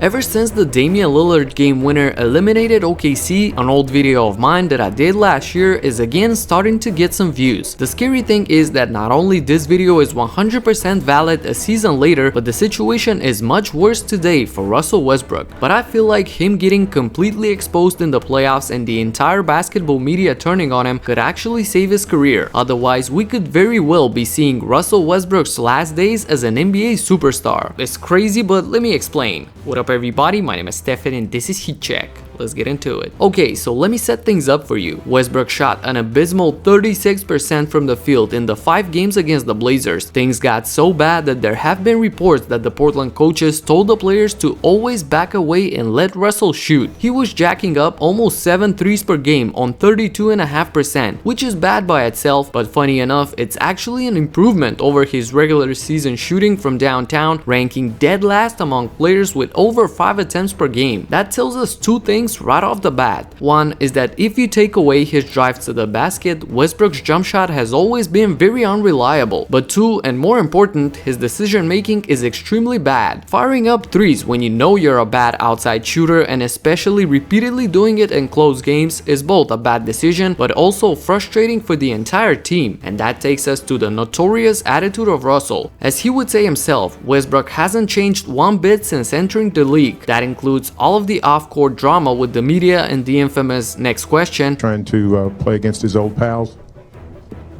Ever since the Damian Lillard game winner eliminated OKC, an old video of mine that I did last year is again starting to get some views. The scary thing is that not only this video is 100% valid a season later, but the situation is much worse today for Russell Westbrook. But I feel like him getting completely exposed in the playoffs and the entire basketball media turning on him could actually save his career. Otherwise, we could very well be seeing Russell Westbrook's last days as an NBA superstar. It's crazy, but let me explain. What up everybody, my name is Stefan and this is Heat Check. Let's get into it. Okay, so let me set things up for you. Westbrook shot an abysmal 36% from the field in the 5 games against the Blazers. Things got so bad that there have been reports that the Portland coaches told the players to always back away and let Russell shoot. He was jacking up almost 7 threes per game on 32.5%, which is bad by itself, but funny enough, it's actually an improvement over his regular season shooting from downtown, ranking dead last among players with over 5 attempts per game. That tells us two things right off the bat. One is that if you take away his drives to the basket, Westbrook's jump shot has always been very unreliable. But two, and more important, his decision making is extremely bad. Firing up threes when you know you're a bad outside shooter and especially repeatedly doing it in close games is both a bad decision but also frustrating for the entire team. And that takes us to the notorious attitude of Russell. As he would say himself, Westbrook hasn't changed one bit since entering the league. That includes all of the off-court drama with the media and the infamous next question. Trying to play against his old pals.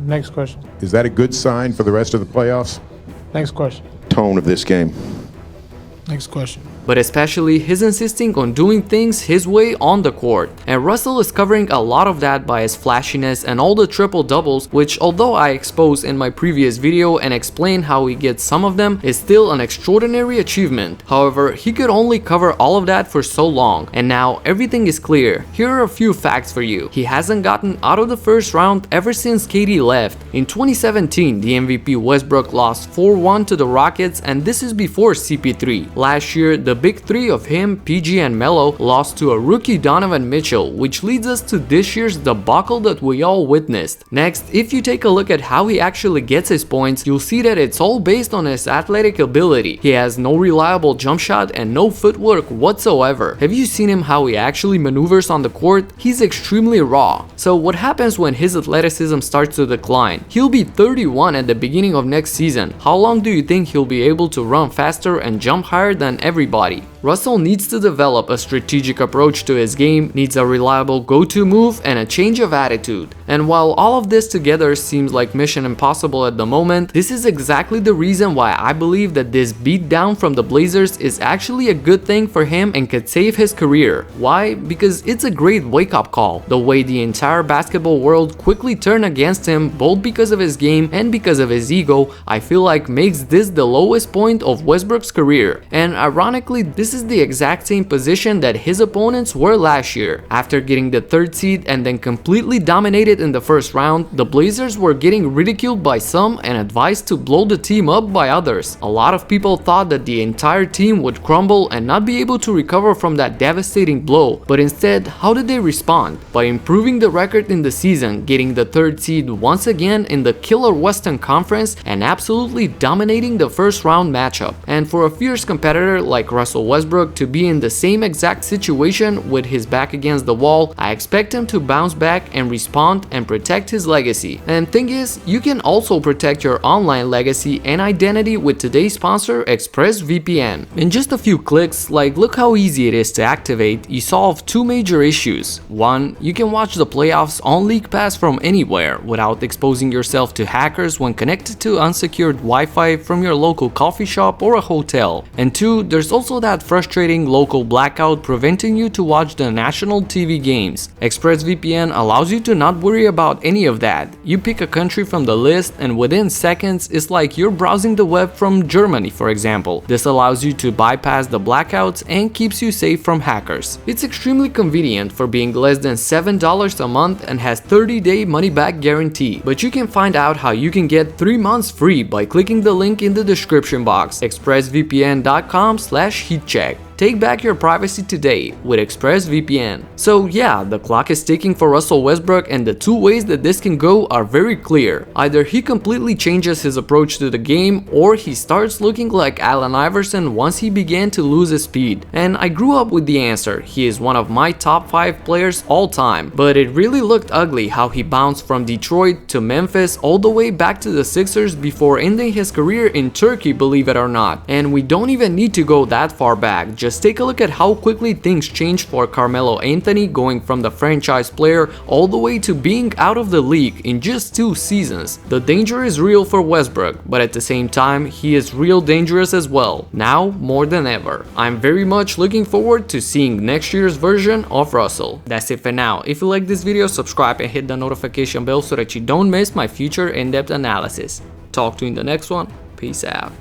Next question. Is that a good sign for the rest of the playoffs? Next question. Tone of this game. Next question. But especially his insisting on doing things his way on the court. And Russell is covering a lot of that by his flashiness and all the triple doubles, which although I exposed in my previous video and explained how he gets some of them, is still an extraordinary achievement. However, he could only cover all of that for so long, and now everything is clear. Here are a few facts for you. He hasn't gotten out of the first round ever since KD left. In 2017, the MVP Westbrook lost 4-1 to the Rockets, and this is before CP3. Last year, the big three of him, PG and Melo, lost to a rookie Donovan Mitchell, which leads us to this year's debacle that we all witnessed. Next, if you take a look at how he actually gets his points, you'll see that it's all based on his athletic ability. He has no reliable jump shot and no footwork whatsoever. Have you seen him how he actually maneuvers on the court? He's extremely raw. So what happens when his athleticism starts to decline? He'll be 31 at the beginning of next season. How long do you think he'll be able to run faster and jump higher than everybody? Russell needs to develop a strategic approach to his game, needs a reliable go-to move, and a change of attitude. And while all of this together seems like mission impossible at the moment, this is exactly the reason why I believe that this beatdown from the Blazers is actually a good thing for him and could save his career. Why? Because it's a great wake-up call. The way the entire basketball world quickly turned against him, both because of his game and because of his ego, I feel like makes this the lowest point of Westbrook's career. And ironically, this is the exact same position that his opponents were last year. After getting the 3rd seed and then completely dominated in the first round, the Blazers were getting ridiculed by some and advised to blow the team up by others. A lot of people thought that the entire team would crumble and not be able to recover from that devastating blow, but instead, how did they respond? By improving the record in the season, getting the 3rd seed once again in the killer Western Conference and absolutely dominating the first round matchup. And for a fierce competitor like Russell Westbrook to be in the same exact situation with his back against the wall, I expect him to bounce back and respond and protect his legacy. And thing is, you can also protect your online legacy and identity with today's sponsor, ExpressVPN. In just a few clicks, like look how easy it is to activate, you solve 2 major issues. One, you can watch the playoffs on League Pass from anywhere without exposing yourself to hackers when connected to unsecured Wi-Fi from your local coffee shop or a hotel. And 2, there's also that frustrating local blackout preventing you to watch the national TV games. ExpressVPN allows you to not worry about any of that. You pick a country from the list and within seconds it's like you're browsing the web from Germany, for example. This allows you to bypass the blackouts and keeps you safe from hackers. It's extremely convenient for being less than $7 a month and has 30-day money-back guarantee. But you can find out how you can get 3 months free by clicking the link in the description box, expressvpn.com/heatcheck. Take back your privacy today with ExpressVPN. So yeah, the clock is ticking for Russell Westbrook, and the two ways that this can go are very clear. Either he completely changes his approach to the game, or he starts looking like Allen Iverson once he began to lose his speed. And I grew up with the answer. He is one of my top 5 players all time, but it really looked ugly how he bounced from Detroit to Memphis all the way back to the Sixers before ending his career in Turkey, believe it or not. And we don't even need to go that far back. Just take a look at how quickly things changed for Carmelo Anthony, going from the franchise player all the way to being out of the league in just 2 seasons. The danger is real for Westbrook, but at the same time, he is real dangerous as well, now more than ever. I'm very much looking forward to seeing next year's version of Russell. That's it for now. If you like this video, subscribe and hit the notification bell so that you don't miss my future in-depth analysis. Talk to you in the next one. Peace out.